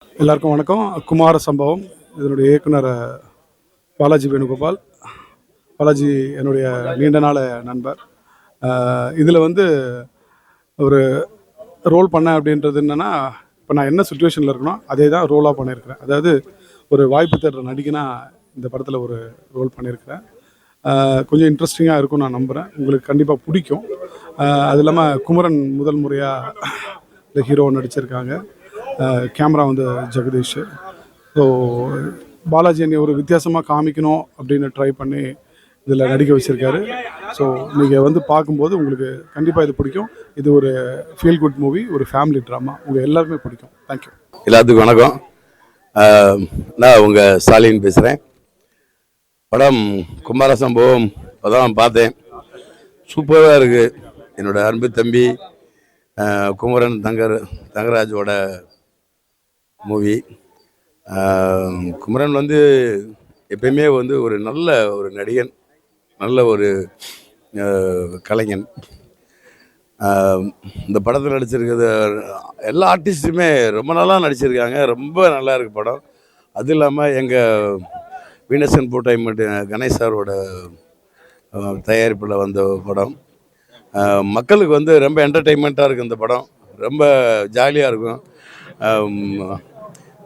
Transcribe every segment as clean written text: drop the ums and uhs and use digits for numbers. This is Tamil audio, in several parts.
எல்லாருக்கும் வணக்கம். குமார சம்பவம் இதனுடைய இயக்குனர் பாலாஜி வேணுகோபால். பாலாஜி என்னுடைய நீண்ட நாள் நண்பர். இதில் வந்து ஒரு ரோல் பண்ணேன் அப்படின்றது என்னென்னா, இப்போ நான் என்ன சுச்சுவேஷனில் இருக்கனோ அதே தான் ரோலாக பண்ணியிருக்கிறேன். அதாவது ஒரு வாய்ப்பு தேடுற நடிகனா இந்த படத்தில் ஒரு ரோல் பண்ணியிருக்கிறேன். கொஞ்சம் இன்ட்ரெஸ்டிங்காக இருக்கும்னு நான் நம்புகிறேன். உங்களுக்கு கண்டிப்பாக பிடிக்கும். அது இல்லாமல் குமரன் முதல் முறையாக இந்த ஹீரோ நடிச்சிருக்காங்க. கேமரா வந்து ஜெகதீஷ். ஸோ பாலாஜி என்னை ஒரு வித்தியாசமாக காமிக்கணும் அப்படின்னு ட்ரை பண்ணி இதில் நடிக்க வச்சுருக்காரு. ஸோ நீங்கள் வந்து பார்க்கும்போது உங்களுக்கு கண்டிப்பாக இது பிடிக்கும். இது ஒரு ஃபீல் குட் மூவி, ஒரு ஃபேமிலி ட்ராமா. உங்கள் எல்லாருமே பிடிக்கும். தேங்க்யூ. எல்லாத்துக்கும் வணக்கம். நான் உங்கள் ஸ்டாலின் பேசுகிறேன். படம் குமார சம்பவம் அதான் பார்த்தேன். சூப்பராக இருக்குது. என்னோடய அன்பு தம்பி குமரன் தங்கராஜோட மூவி. குமரன் வந்து எப்பயுமே வந்து ஒரு நல்ல ஒரு நடிகன், நல்ல ஒரு கலைஞன். இந்த படத்தில் நடிச்சிருக்கிறது எல்லா ஆர்டிஸ்ட்டுமே ரொம்ப நல்லா நடிச்சிருக்காங்க. ரொம்ப நல்லா இருக்குது படம். அது இல்லாமல் எங்கள் வீனஸ் என்டர்டைன்மெண்ட் கணேஷ் சாரோட தயாரிப்பில் வந்த படம். மக்களுக்கு வந்து ரொம்ப என்டர்டெயின்மெண்ட்டாக இருக்குது இந்த படம். ரொம்ப ஜாலியாக இருக்கும்.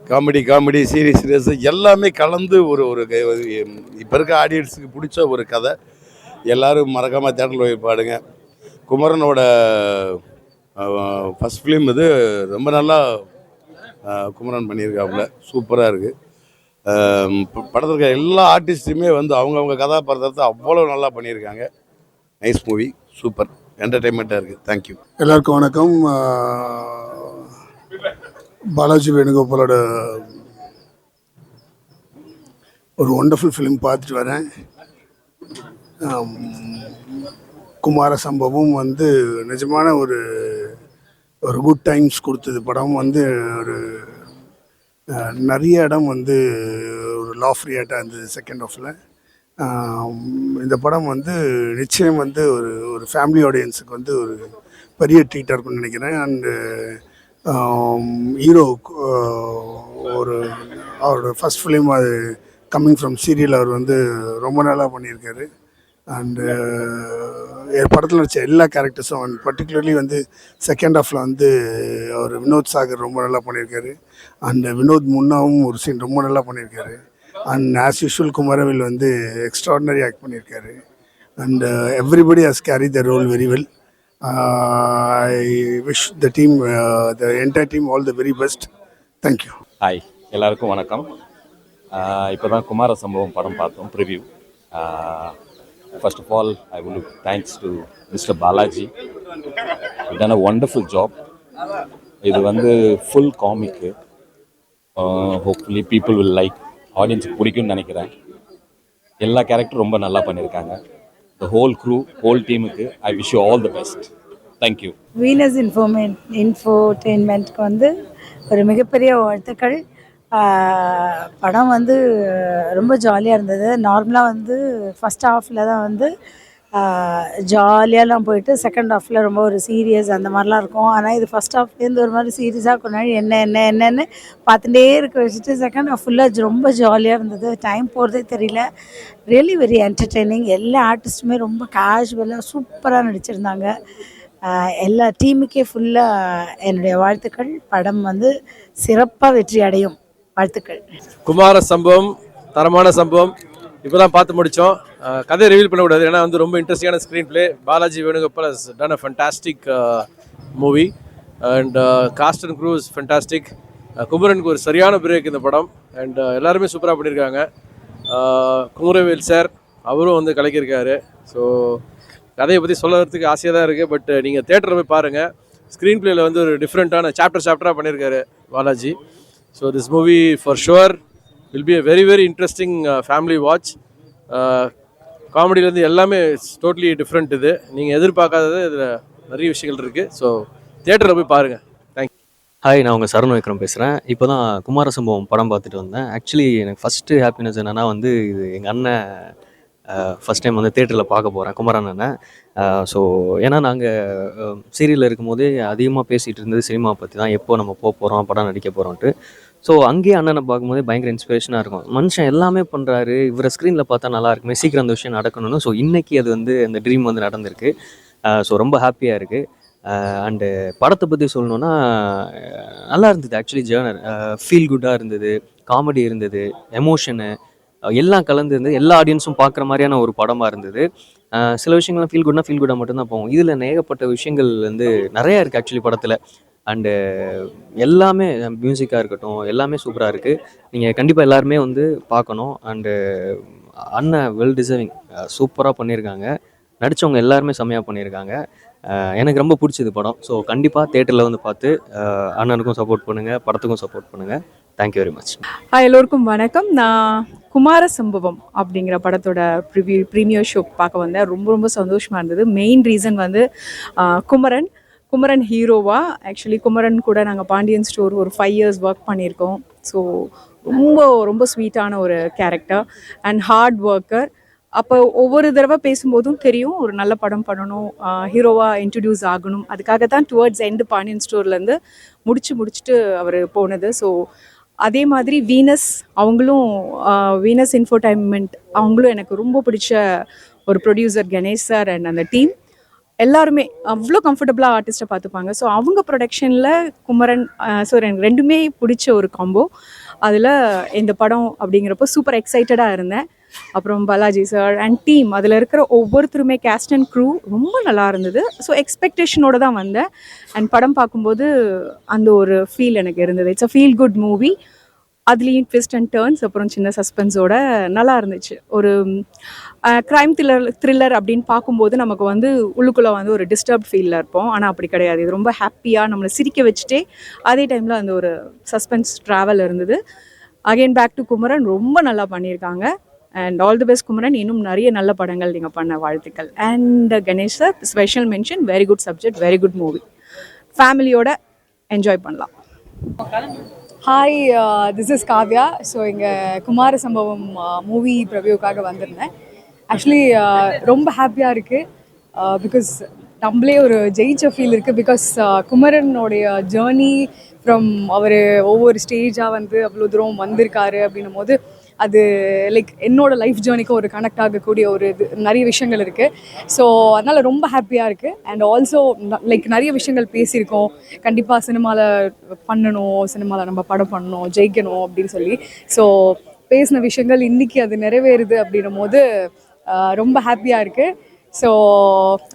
காமெடி சீரியஸ் எல்லாமே கலந்து ஒரு இப்போ இருக்க ஆடியன்ஸுக்கு பிடிச்ச ஒரு கதை. எல்லோரும் மறக்காமல் தேட்டரில் போய் பாடுங்க. குமரனோட ஃபஸ்ட் ஃபிலிம் இது. ரொம்ப நல்லா குமரன் பண்ணியிருக்காப்புல. சூப்பராக இருக்குது. படத்தில் இருக்க எல்லா ஆர்டிஸ்ட்டுமே வந்து அவங்கவுங்க கதாபாத்திரத்தை அவ்வளோ நல்லா பண்ணியிருக்காங்க. நைஸ் மூவி, சூப்பர் என்டர்டெயின்மெண்ட்டாக இருக்குது. தேங்க்யூ. எல்லாருக்கும் வணக்கம். பாலாஜி வேணுகோபாலோட ஒரு ஒண்டர்ஃபுல் ஃபிலிம் பார்த்துட்டு வரேன். குமார சம்பவம் வந்து நிஜமான ஒரு குட் டைம்ஸ் கொடுத்தது. படம் வந்து ஒரு நிறைய இடம் வந்து ஒரு லா ஃப்ரீயாட்டாக இருந்தது செகண்ட் ஹாஃபில். இந்த படம் வந்து நிச்சயம் வந்து ஒரு ஃபேமிலி ஆடியன்ஸுக்கு வந்து ஒரு பெரிய ட்ரீட்டாக இருக்கும்னு நினைக்கிறேன். அண்டு ஹீரோ ஒரு அவரோட ஃபஸ்ட் ஃபிலிம், அது கம்மிங் ஃப்ரம் சீரியல். அவர் வந்து ரொம்ப நல்லா பண்ணியிருக்காரு. அண்டு படத்தில் நடித்த எல்லா கேரக்டர்ஸும், அண்ட் பர்டிகுலர்லி வந்து செகண்ட் ஹாஃபில் வந்து அவர் வினோத் சாகர் ரொம்ப நல்லா பண்ணியிருக்காரு. அண்டு வினோத் முன்னாவும் ஒரு சீன் ரொம்ப நல்லா பண்ணியிருக்காரு. அண்ட் ஆஸ் யூஷுவல் குமரவேல் வந்து எக்ஸ்ட்ராடினரி ஆக்ட் பண்ணியிருக்காரு. And everybody has carry the role very well. I wish the team, the entire team, all the very best. Thank you. Hi, எல்லாருக்கும் வணக்கம். இப்போ தான் குமார சம்பவம் படம் பார்த்தோம், preview. First of all I will thanks to mister Balaji. Done a wonderful job. இது வந்து full comic. Hopefully people will like. ஆடியன்ஸுக்கு பிடிக்கும்னு நினைக்கிறேன். எல்லா கேரக்டரும் ரொம்ப நல்லா பண்ணியிருக்காங்க. The whole crew, whole teamக்கு I wish you all the best. Thank you. Venus இன்ஃபோடெயின்மெண்ட்க்கு வந்து ஒரு மிகப்பெரிய வாழ்த்துக்கள். படம் வந்து ரொம்ப ஜாலியாக இருந்தது. நார்மலாக வந்து ஃபஸ்ட் ஹாஃபில் தான் வந்து ஜாலியாலாம் போயிட்டு செகண்ட் ஹாஃபில் ரொம்ப ஒரு சீரியஸ் அந்த மாதிரிலாம் இருக்கும். ஆனால் இது ஃபஸ்ட் ஹாஃப்லேருந்து ஒரு மாதிரி சீரியஸாக கொண்டாடி என்னென்னு பார்த்துட்டே இருக்க வச்சுட்டு செகண்ட் ஹாஃப் ஃபுல்லாக ரொம்ப ஜாலியாக இருந்தது. டைம் போகிறதே தெரியல. Really very entertaining. எல்லா ஆர்டிஸ்ட்டுமே ரொம்ப கேஷுவலாக சூப்பராக நடிச்சிருந்தாங்க. எல்லா டீமுக்கே ஃபுல்லாக என்னுடைய வாழ்த்துக்கள். படம் வந்து சிறப்பாக வெற்றி அடையும். வாழ்த்துக்கள். குமார சம்பவம் தரமான சம்பவம். இப்போ தான் பார்த்து முடித்தோம். கதையை ரிவீல் பண்ணக்கூடாது, ஏன்னா வந்து ரொம்ப இன்ட்ரெஸ்டிங்கான screen play. Balaji Venugopal has done a fantastic movie. And cast and crew is fantastic. குமரனுக்கு ஒரு சரியான பிரேக் இந்த படம். அண்ட் எல்லாருமே சூப்பராக பண்ணியிருக்காங்க. குமரவேல் சார் அவரும் வந்து கலக்கியிருக்காரு. ஸோ கதையை பற்றி சொல்கிறதுக்கு ஆசையாக தான் இருக்குது. பட் நீங்கள் தேட்டரில் போய் பாருங்கள். ஸ்க்ரீன் பிளேயில் வந்து ஒரு டிஃப்ரெண்ட்டான சாப்டராக பண்ணியிருக்காரு Balaji. So this movie for sure will be a very very interesting family watch. காமெடியிலேருந்து எல்லாமே டோட்டலி டிஃப்ரெண்ட். இது நீங்கள் எதிர்பார்க்காதது இதில் நிறைய விஷயங்கள் இருக்குது. ஸோ தியேட்டரில் போய் பாருங்கள். தேங்க்யூ. ஹாய், நான் உங்கள் சரண் விக்ரம் பேசுகிறேன். இப்போ தான் குமார சம்பவம் படம் பார்த்துட்டு வந்தேன். ஆக்சுவலி எனக்கு ஃபஸ்ட்டு ஹாப்பினஸ் என்னென்னா வந்து இது எங்கள் அண்ணன் ஃபஸ்ட் டைம் வந்து தேட்டரில் பார்க்க போகிறேன், குமரன் அண்ணன். ஸோ ஏன்னா நாங்கள் சீரியலில் இருக்கும்போதே அதிகமாக பேசிகிட்டு இருந்தது சினிமா பற்றி தான், எப்போ நம்ம போக போகிறோம், படம் நடிக்க போகிறோன்ட்டு. ஸோ அங்கேயே அண்ணனை பார்க்கும்போது பயங்கர இன்ஸ்பிரேஷனாக இருக்கும். மனுஷன் எல்லாமே பண்ணுறாரு, இவரை ஸ்க்ரீனில் பார்த்தா நல்லா இருக்குமே, சீக்கிரம் அந்த விஷயம் நடக்கணும்னு. ஸோ இன்றைக்கி அது வந்து அந்த ட்ரீம் வந்து நடந்திருக்கு. ஸோ ரொம்ப ஹாப்பியாக இருக்குது. அண்டு படத்தை பற்றி சொல்லணுன்னா நல்லா இருந்தது. ஆக்சுவலி ஜேர்னர் ஃபீல் குட்டாக இருந்தது, காமெடி இருந்தது, எமோஷனு எல்லாம் கலந்து இருந்தது. எல்லா ஆடியன்ஸும் பார்க்குற மாதிரியான ஒரு படமாக இருந்தது. சில விஷயங்கள்லாம் ஃபீல் குட்னா ஃபீல் குட்டாக மட்டும்தான் போகும். இதில் ஏகப்பட்ட விஷயங்கள் வந்து நிறையா இருக்குது ஆக்சுவலி படத்தில். அண்டு எல்லாமே மியூசிக்காக இருக்கட்டும், எல்லாமே சூப்பராக இருக்குது. நீங்கள் கண்டிப்பாக எல்லாருமே வந்து பார்க்கணும். அண்டு அண்ணன் வெல் டிசர்விங், சூப்பராக பண்ணியிருக்காங்க. நடித்தவங்க எல்லாருமே செம்மையாக பண்ணியிருக்காங்க. எனக்கு ரொம்ப பிடிச்சது படம். ஸோ கண்டிப்பாக தேட்டரில் வந்து பார்த்து அண்ணனுக்கும் சப்போர்ட் பண்ணுங்கள், படத்துக்கும் சப்போர்ட் பண்ணுங்கள். Thank you very much. ஹாய், எல்லோருக்கும் வணக்கம். நான் குமார சம்பவம் அப்படிங்கிற படத்தோட ப்ரீமியர் ஷோ பார்க்க வந்தேன். ரொம்ப ரொம்ப சந்தோஷமாக இருந்தது. மெயின் ரீசன் வந்து குமரன் ஹீரோவா. ஆக்சுவலி குமரன் கூட நாங்கள் பாண்டியன் ஸ்டோர் ஒரு 5 years ஒர்க் பண்ணியிருக்கோம். ஸோ ரொம்ப ரொம்ப ஸ்வீட்டான ஒரு கேரக்டர் அண்ட் ஹார்ட் ஒர்க்கர். அப்போ ஒவ்வொரு தடவை பேசும்போதும் தெரியும் ஒரு நல்ல படம் பண்ணணும், ஹீரோவாக இன்ட்ரடியூஸ் ஆகணும். அதுக்காக தான் டுவர்ட்ஸ் எண்டு பாண்டியன் ஸ்டோர்லேருந்து முடிச்சுட்டு அவர் போனது. ஸோ அதே மாதிரி அவங்களும் வீனஸ் இன்ஃபோடைன்மெண்ட் அவங்களும் எனக்கு ரொம்ப பிடிச்ச ஒரு ப்ரொடியூசர் கணேஷ் சார் அண்ட் அந்த டீம் எல்லாருமே அவ்வளோ கம்ஃபர்டபுளாக ஆர்டிஸ்ட்டை பார்த்துப்பாங்க. ஸோ அவங்க ப்ரொடக்ஷனில் குமரன் ஸோ எனக்கு ரெண்டுமே பிடிச்ச ஒரு காம்போ. அதில் இந்த படம் அப்படிங்கிறப்போ சூப்பர் எக்ஸைட்டடாக இருந்தேன். அப்புறம் பாலாஜி சார் அண்ட் டீம், அதில் இருக்கிற ஒவ்வொருத்தருமே கேஸ்ட் அண்ட் க்ரூ ரொம்ப நல்லா இருந்தது. ஸோ எக்ஸ்பெக்டேஷனோடு தான் வந்தேன். அண்ட் படம் பார்க்கும்போது அந்த ஒரு ஃபீல் எனக்கு இருந்தது. It's a feel good movie. அதுலேயும் ட்விஸ்ட் அண்ட் டேர்ன்ஸ், அப்புறம் சின்ன சஸ்பென்ஸோட நல்லா இருந்துச்சு. ஒரு க்ரைம் த்ரில்லர் அப்படின்னு பார்க்கும்போது நமக்கு வந்து உள்ளுக்குள்ளே வந்து ஒரு டிஸ்டர்ப் ஃபீலில் இருப்போம். ஆனால் அப்படி கிடையாது. இது ரொம்ப ஹாப்பியாக நம்மளை சிரிக்க வச்சுட்டே அதே டைமில் அந்த ஒரு சஸ்பென்ஸ் ட்ராவல் இருந்தது. அகெயின் பேக் டு குமரன், ரொம்ப நல்லா பண்ணியிருக்காங்க. And all the best Kumaran. இன்னும் நிறைய நல்ல படங்கள் நீங்கள் பண்ண வாழ்த்துக்கள். And Ganesh sir special mention. Very good subject, very good movie. ஃபேமிலியோட என்ஜாய் பண்ணலாம். Hi, this is Kavya. So இங்கே குமார சம்பவம் மூவி ப்ரிவ்யூக்காக வந்திருந்தேன். ஆக்சுவலி ரொம்ப ஹாப்பியாக இருக்குது. பிகாஸ் நம்மளே ஒரு ஜெயிச்ச ஃபீல் இருக்குது. பிகாஸ் குமரனுடைய ஜேர்னி ஃப்ரம் அவர் ஒவ்வொரு ஸ்டேஜாக வந்து அவ்வளோ தூரம் வந்திருக்காரு அப்படின்னும் போது அது லைக் என்னோடய லைஃப் ஜேர்னிக்கும் ஒரு கனெக்ட் ஆகக்கூடிய ஒரு நிறைய விஷயங்கள் இருக்குது. ஸோ அதனால் ரொம்ப ஹாப்பியாக இருக்குது. அண்ட் ஆல்சோ லைக் நிறைய விஷயங்கள் பேசியிருக்கோம். கண்டிப்பாக சினிமாவில் பண்ணணும், சினிமாவில் நம்ம படம் பண்ணணும், ஜெயிக்கணும் அப்படின்னு சொல்லி. ஸோ பேசின விஷயங்கள் இன்றைக்கி அது நிறைவேறுது அப்படின்னும் போது ரொம்ப ஹாப்பியாக இருக்குது. So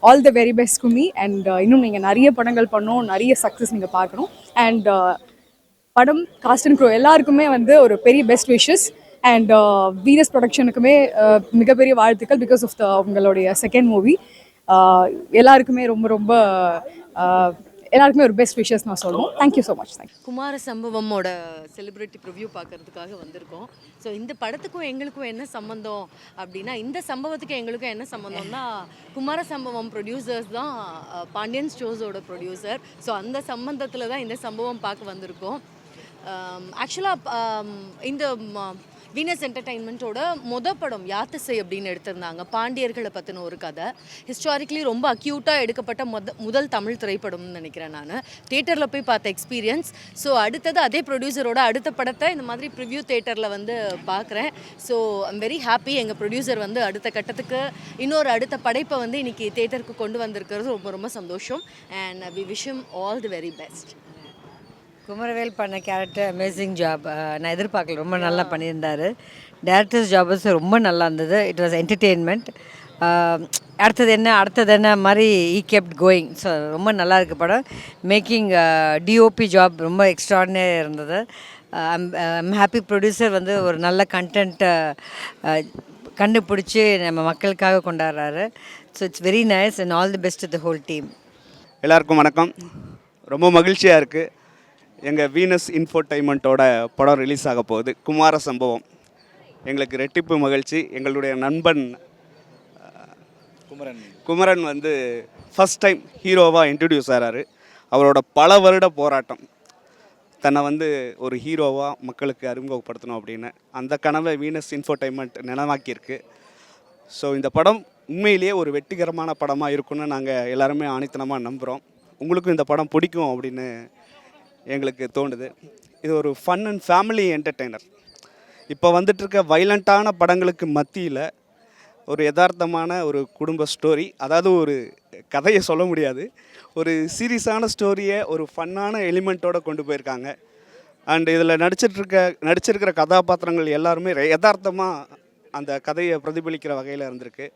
all the very best to me. And இன்னும் நீங்கள் நிறைய படங்கள் பண்ணணும், நிறைய சக்ஸஸ் நீங்கள் பார்க்கணும். அண்ட் படம் காஸ்ட் அண்ட் க்ரூ எல்லாருக்குமே வந்து ஒரு பெரிய பெஸ்ட் விஷஸ். அண்ட் வீனஸ் ப்ரொடக்ஷனுக்குமே மிகப்பெரிய வாழ்த்துக்கள். பிகாஸ் ஆஃப் உங்களுடைய செகண்ட் மூவி. எல்லாருக்குமே ரொம்ப ரொம்ப எல்லாருக்குமே ஒரு பெஸ்ட் விஷஸ் நான் சொல்லுவோம். Thank you so much. குமார சம்பவமோட செலிப்ரிட்டி ப்ரிவ்யூ பார்க்கறதுக்காக வந்திருக்கோம். ஸோ இந்த படத்துக்கும் எங்களுக்கும் என்ன சம்மந்தம் அப்படின்னா, இந்த சம்பவத்துக்கு எங்களுக்கும் என்ன சம்மந்தம்னா, குமார சம்பவம் ப்ரொடியூசர்ஸ் தான் பாண்டியன் ஸ்டோர்ஸோட ப்ரொடியூசர். ஸோ அந்த சம்பந்தத்தில் தான் இந்த சம்பவம் பார்க்க வந்திருக்கோம். ஆக்சுவலாக இந்த வீனஸ் என்டர்டைன்மெண்ட்டோட படம் யாத்திசை அப்படின்னு எடுத்திருந்தாங்க. பாண்டியர்களை பற்றின ஒரு கதை. ஹிஸ்டாரிக்கலி ரொம்ப அக்யூட்டாக எடுக்கப்பட்ட முதல் தமிழ் திரைப்படம்னு நினைக்கிறேன் நான். தியேட்டரில் போய் பார்த்த எக்ஸ்பீரியன்ஸ். ஸோ அடுத்தது அதே ப்ரொடியூசரோட அடுத்த படத்தை இந்த மாதிரி ப்ரிவ்யூ தியேட்டரில் வந்து பார்க்குறேன். So I'm very happy. எங்கள் ப்ரொடியூசர் வந்து அடுத்த கட்டத்துக்கு அடுத்த படைப்பை வந்து இன்றைக்கி தியேட்டருக்கு கொண்டு வந்திருக்கிறது ரொம்ப ரொம்ப சந்தோஷம். And we wish him all the very best. Kumaravel பண்ண கேரக்டர் அமேசிங் ஜாப். நான் எதிர்பார்க்கல, ரொம்ப நல்லா பண்ணியிருந்தார். டேரக்டர்ஸ் ஜாபஸ் ரொம்ப நல்லா இருந்தது. It was entertainment. அடுத்தது என்ன மாதிரி ஈ கெப்ட் கோயிங். ஸோ ரொம்ப நல்லா இருக்குது படம். மேக்கிங் டிஓபி ஜாப் ரொம்ப எக்ஸ்ட்ராடினரியாக இருந்தது. I'm happy. ப்ரொடியூசர் வந்து ஒரு நல்ல கண்டென்ட்டை கண்டுபிடிச்சி நம்ம மக்களுக்காக கொண்டாடுறாரு. So it's very nice and all the best to the whole team. எல்லாருக்கும் வணக்கம். ரொம்ப மகிழ்ச்சியாக இருக்குது. எங்கள் வீனஸ் இன்ஃபோடைன்மெண்ட்டோட படம் ரிலீஸ் ஆக போகுது, குமார சம்பவம். எங்களுக்கு ரெட்டிப்பு மகிழ்ச்சி. எங்களுடைய நண்பன் குமரன் வந்து ஃபஸ்ட் டைம் ஹீரோவாக இன்ட்ரடியூஸ் ஆகிறாரு. அவரோட பல வருட போராட்டம், தன்னை வந்து ஒரு ஹீரோவாக மக்களுக்கு அறிமுகப்படுத்தணும் அப்படின்னு அந்த கனவை வீனஸ் இன்ஃபோடைன்மெண்ட் நினைவாக்கியிருக்கு. ஸோ இந்த படம் உண்மையிலேயே ஒரு வெற்றிகரமான படமாக இருக்குன்னு நாங்கள் எல்லாருமே ஆணித்தனமாக நம்புகிறோம். உங்களுக்கும் இந்த படம் பிடிக்கும் அப்படின்னு எங்களுக்கு தோணுது. இது ஒரு ஃபன் அண்ட் ஃபேமிலி என்டர்டெய்னர். இப்போ வந்துட்டுருக்க வைலண்ட்டான படங்களுக்கு மத்தியில் ஒரு யதார்த்தமான ஒரு குடும்ப ஸ்டோரி, அதாவது ஒரு கதையை சொல்ல முடியாது, ஒரு சீரியஸான ஸ்டோரியை ஒரு ஃபன்னான எலிமெண்ட்டோடு கொண்டு போயிருக்காங்க. அண்ட் இதில் நடிச்சிருக்கிற கதாபாத்திரங்கள் எல்லாருமே யதார்த்தமாக அந்த கதையை பிரதிபலிக்கிற வகையில் இருந்திருக்கு.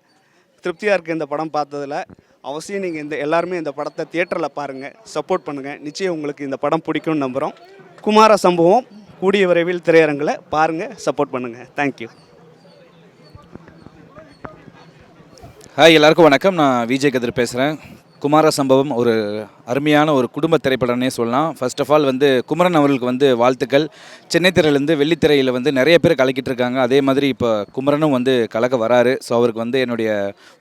திருப்தியாக இருக்குது இந்த படம் பார்த்ததில். அவசியம் நீங்கள் எல்லாருமே இந்த படத்தை தியேட்டரில் பாருங்கள், சப்போர்ட் பண்ணுங்கள். நிச்சயம் உங்களுக்கு இந்த படம் பிடிக்கும்னு நம்புகிறோம். குமார சம்பவம் கூடிய விரைவில் திரையரங்கில் பாருங்கள், சப்போர்ட் பண்ணுங்கள். தேங்க்யூ. ஹாய், எல்லாருக்கும் வணக்கம். நான் விஜய் கதிர் பேசுகிறேன். குமார சம்பவம் ஒரு அருமையான ஒரு குடும்ப திரைப்படம்னே சொல்லலாம். ஃபர்ஸ்ட் ஆஃப் ஆல் குமரன் அவர்களுக்கு வாழ்த்துக்கள். சென்னை திரையிலேருந்து வெள்ளித்திரையில் நிறைய பேர் கலக்கிட்டு இருக்காங்க. அதே மாதிரி இப்போ குமரனும் கலக்க வராரு. ஸோ அவருக்கு என்னுடைய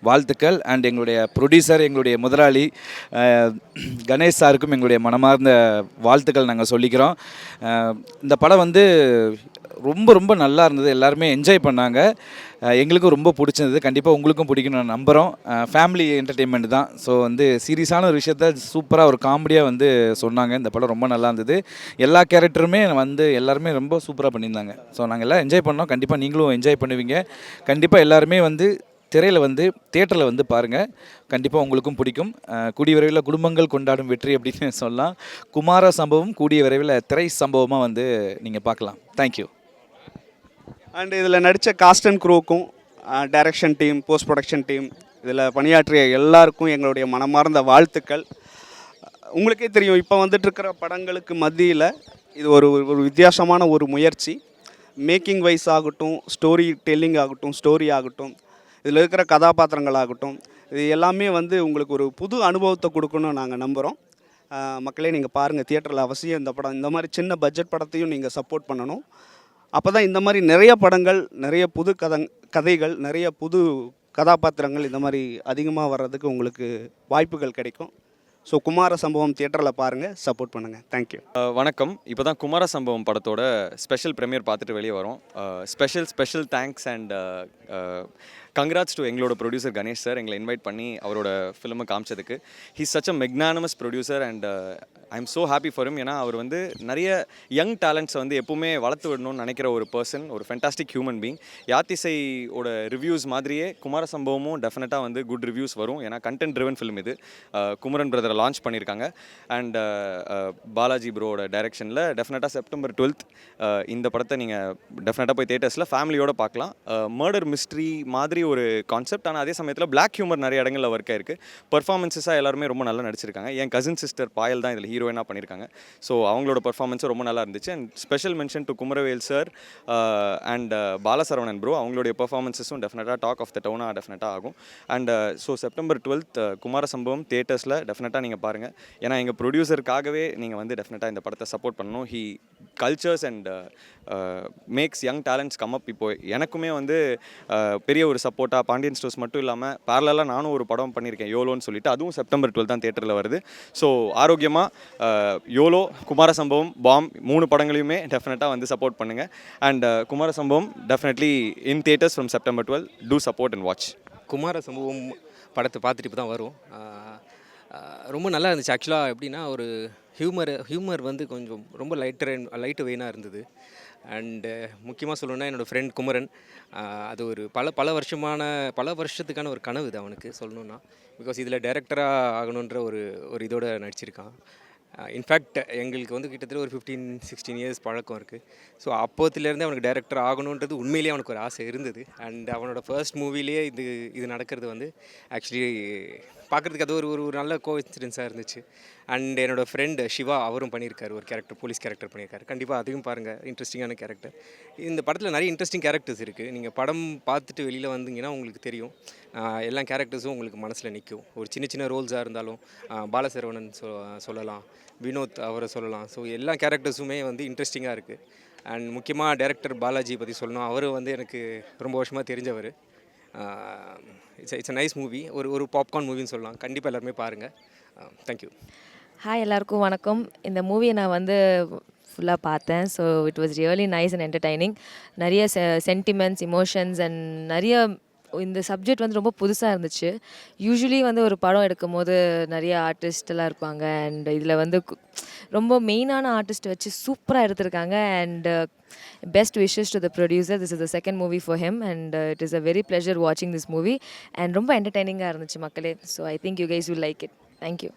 வாழ்த்துக்கள். அண்ட் எங்களுடைய ப்ரொடியூசர், எங்களுடைய முதலாளி கணேஷ் சாருக்கும் எங்களுடைய மனமார்ந்த வாழ்த்துக்கள் நாங்கள் சொல்லிக்கிறோம். இந்த படம் ரொம்ப ரொம்ப நல்லா இருந்தது. எல்லாருமே என்ஜாய் பண்ணாங்க. எங்களுக்கும் ரொம்ப பிடிச்சிருந்தது. கண்டிப்பாக உங்களுக்கும் பிடிக்கும்னு நான் நம்புகிறோம். ஃபேமிலி என்டர்டெயின்மெண்ட் தான். ஸோ சீரியஸான ஒரு விஷயத்த சூப்பராக ஒரு காமெடியாக சொன்னாங்க. இந்த படம் ரொம்ப நல்லா இருந்தது. எல்லா கேரக்டருமே எல்லாருமே ரொம்ப சூப்பராக பண்ணியிருந்தாங்க. ஸோ நாங்கள் எல்லாம் என்ஜாய் பண்ணோம். கண்டிப்பாக நீங்களும் என்ஜாய் பண்ணுவீங்க. கண்டிப்பாக எல்லாருமே திரையில் தியேட்டரில் பாருங்கள். கண்டிப்பாக உங்களுக்கும் பிடிக்கும். கூடிய விரைவில் குடும்பங்கள் கொண்டாடும் வெற்றி அப்படின்னு சொல்லலாம். குமார சம்பவம் கூடிய விரைவில் திரை சம்பவமாக நீங்கள் பார்க்கலாம். தேங்க்யூ. அண்ட் இதில் நடித்த காஸ்ட் அண்ட் க்ரூக்கும், direction team, post production team, இதில் பணியாற்றிய எல்லாருக்கும் எங்களுடைய மனமார்ந்த வாழ்த்துக்கள். உங்களுக்கே தெரியும், இப்போ வந்துட்டுருக்கிற படங்களுக்கு மத்தியில் இது ஒரு வித்தியாசமான ஒரு முயற்சி. மேக்கிங் வைஸ் ஆகட்டும், ஸ்டோரி டெல்லிங் ஆகட்டும், ஸ்டோரி ஆகட்டும், இதில் இருக்கிற கதாபாத்திரங்கள் ஆகட்டும், இது எல்லாமே உங்களுக்கு ஒரு புது அனுபவத்தை கொடுக்கணும்னு நாங்கள் நம்புகிறோம். மக்களே, நீங்கள் பாருங்கள், தியேட்டரில் அவசியம் இந்த மாதிரி சின்ன பட்ஜெட் படத்தையும் நீங்கள் சப்போர்ட் பண்ணணும். அப்போ தான் இந்த மாதிரி நிறைய படங்கள், நிறைய புது கதைகள், நிறைய புது கதாபாத்திரங்கள் இந்த மாதிரி அதிகமாக வர்றதுக்கு உங்களுக்கு வாய்ப்புகள் கிடைக்கும். ஸோ குமார சம்பவம் தியேட்டரில் பாருங்கள், சப்போர்ட் பண்ணுங்கள். தேங்க்யூ. வணக்கம். இப்போ தான் குமார சம்பவம் படத்தோட ஸ்பெஷல் ப்ரீமியர் பார்த்துட்டு வெளியே வரோம். Special thanks and congrats to எங்களோட ப்ரொடியூசர் கணேஷ் சார், எங்களை இன்வைட் பண்ணி அவரோட ஃபிலிமை காமிச்சதுக்கு. He's such a magnanimous producer and I am so happy for him. ஏன்னா அவர் நிறைய யங் டேலண்ட்ஸை எப்பவுமே வளர்த்து விடணும்னு நினைக்கிற ஒரு பர்சன், ஒரு ஃபென்டாஸ்டிக் ஹியூமன் பீங். யாத்திசையோட ரிவ்யூஸ் மாதிரியே குமார சம்பவமும் டெஃபினட்டாக குட் ரிவ்யூஸ் வரும். ஏன்னா கண்டென்ட் ட்ரிவன் ஃபிலிம் இது. குமரன் பிரதரை லான்ச் பண்ணியிருக்காங்க. அண்ட் பாலாஜி ப்ரோவோட டைரக்ஷனில் டெஃபினட்டாக செப்டம்பர் 12th இந்த படத்தை நீங்கள் டெஃபினட்டாக போய் தியேட்டர்ஸில் ஃபேமிலியோடு பார்க்கலாம். மர்டர் மிஸ்ட்ரி மாதிரி ஒரு கான்செப்ட். ஆனால் அதே சமயத்தில் பிளாக் ஹியூமர் நிறைய இடங்களில் ஒர்க் ஆயிருக்கு. பர்ஃபார்மன்ஸஸாக எல்லாருமே ரொம்ப நல்லா நடிச்சிருக்காங்க. என் கசின் சிஸ்டர் பாயல் தான் இதில் ஹீரோயினாக பண்ணியிருக்காங்க. ஸோ அவங்களோட பர்ஃபார்மன்ஸும் ரொம்ப நல்லா இருந்துச்சு. And special mention to Kumaravel sir and Bala Saravanan bro. அவங்களுடைய பர்ஃபார்மன்ஸஸும் டெஃபினட்டாக டாக் ஆஃப் த டவுனாக டெஃபினட்டாக ஆகும். And so September 12th Kumara சம்பவம் தியேட்டர்ஸில் டெஃபினட்டாக நீங்கள் பாருங்கள். ஏன்னா எங்கள் ப்ரொடியூசருக்காகவே நீங்கள் டெஃபினட்டாக இந்த படத்தை சப்போர்ட் பண்ணணும். He cultures and makes young talents come up. இப்போ எனக்குமே பெரிய ஒரு சப்போர்ட்டாக பாண்டியன் ஸ்டோர்ஸ் மட்டும் இல்லாமல் பேரலாக நானும் ஒரு படம் பண்ணியிருக்கேன், யோலோன்னு சொல்லிட்டு. அதுவும் செப்டம்பர் 12 தான் தியேட்டரில் வருது. ஸோ ஆரோக்கியமாக யோலோ, குமார சம்பவம், பாம் 3 படங்களையுமே டெஃபினட்டாக சப்போர்ட் பண்ணுங்கள். And Kumara Sambavam definitely in theatres from September 12. Do support and watch. Kumara Sambavam படத்தை பார்த்துட்டு இப்போ தான் வரும். ரொம்ப நல்லா இருந்துச்சு. ஆக்சுவலாக எப்படின்னா, ஒரு ஹியூமர் கொஞ்சம் ரொம்ப லைட்டு வெயினாக இருந்தது. அண்டு முக்கியமாக சொல்லணுன்னா, என்னோடய ஃப்ரெண்ட் குமரன், அது ஒரு பல வருஷத்துக்கான ஒரு கனவு இது அவனுக்கு சொல்லணுன்னா. பிகாஸ் இதில் டைரக்டராக ஆகணுன்ற ஒரு இதோட நடிச்சிருக்கான். இன்ஃபேக்ட் எங்களுக்கு கிட்டத்தட்ட ஒரு 15-16 இயர்ஸ் பழக்கம் இருக்குது. ஸோ அப்போத்துலேருந்தே அவனுக்கு டைரக்டர் ஆகணுன்றது உண்மையிலேயே அவனுக்கு ஒரு ஆசை இருந்தது. அண்ட் அவனோட ஃபர்ஸ்ட் மூவிலேயே இது நடக்கிறது ஆக்சுவலி பார்க்குறதுக்கு அது ஒரு நல்ல கோஇன்சிடென்ஸாக இருந்துச்சு. அண்ட் என்னோடய ஃப்ரெண்ட் சிவா, அவரும் பண்ணியிருக்காரு ஒரு கேரக்டர், போலீஸ் கேரக்டர் பண்ணியிருக்காரு. கண்டிப்பாக அதையும் பாருங்கள், இன்ட்ரெஸ்டிங்கான கேரக்டர். இந்த படத்தில் நிறைய இன்ட்ரெஸ்டிங் கேரக்டர்ஸ் இருக்குது. நீங்கள் படம் பார்த்துட்டு வெளியில் வந்தீங்கன்னா உங்களுக்கு தெரியும். எல்லா கேரக்டர்ஸும் உங்களுக்கு மனசில் நிற்கும். ஒரு சின்ன ரோல்ஸாக இருந்தாலும் பாலசரவணன் சொல்லலாம், வினோத் அவரை சொல்லலாம். ஸோ எல்லா கேரக்டர்ஸுமே இன்ட்ரெஸ்டிங்காக இருக்குது. அண்ட் முக்கியமாக டைரக்டர் பாலாஜி பற்றி சொல்லணும். அவர் எனக்கு ரொம்ப வருஷமாக தெரிஞ்சவர். It's a nice movie. ஒரு பாப்கார்ன் மூவின்னு சொல்லலாம். கண்டிப்பாக எல்லாருமே பாருங்கள். தேங்க்யூ. ஹாய், எல்லாருக்கும் வணக்கம். இந்த மூவியை நான் ஃபுல்லாக பார்த்தேன். So it was really nice and entertaining. நிறைய சென்டிமெண்ட்ஸ், இமோஷன்ஸ் அண்ட் நிறைய இந்த சப்ஜெக்ட் வந்து ரொம்ப புதுசாக இருந்துச்சு. யூஸ்வலி வந்து ஒரு படம் எடுக்கும்போது நிறைய ஆர்டிஸ்டெல்லாம் இருப்பாங்க அண்ட் இதில் வந்து ரொம்ப மெயினான ஆர்டிஸ்ட் வச்சு சூப்பராக எடுத்திருக்காங்க and best wishes to the producer. This is the second movie for him and it is a very pleasure வாட்சிங் திஸ் மூவி அண்ட் ரொம்ப என்டர்டைனிங்காக இருந்துச்சு மக்களே. So I think you guys will like it. Thank you.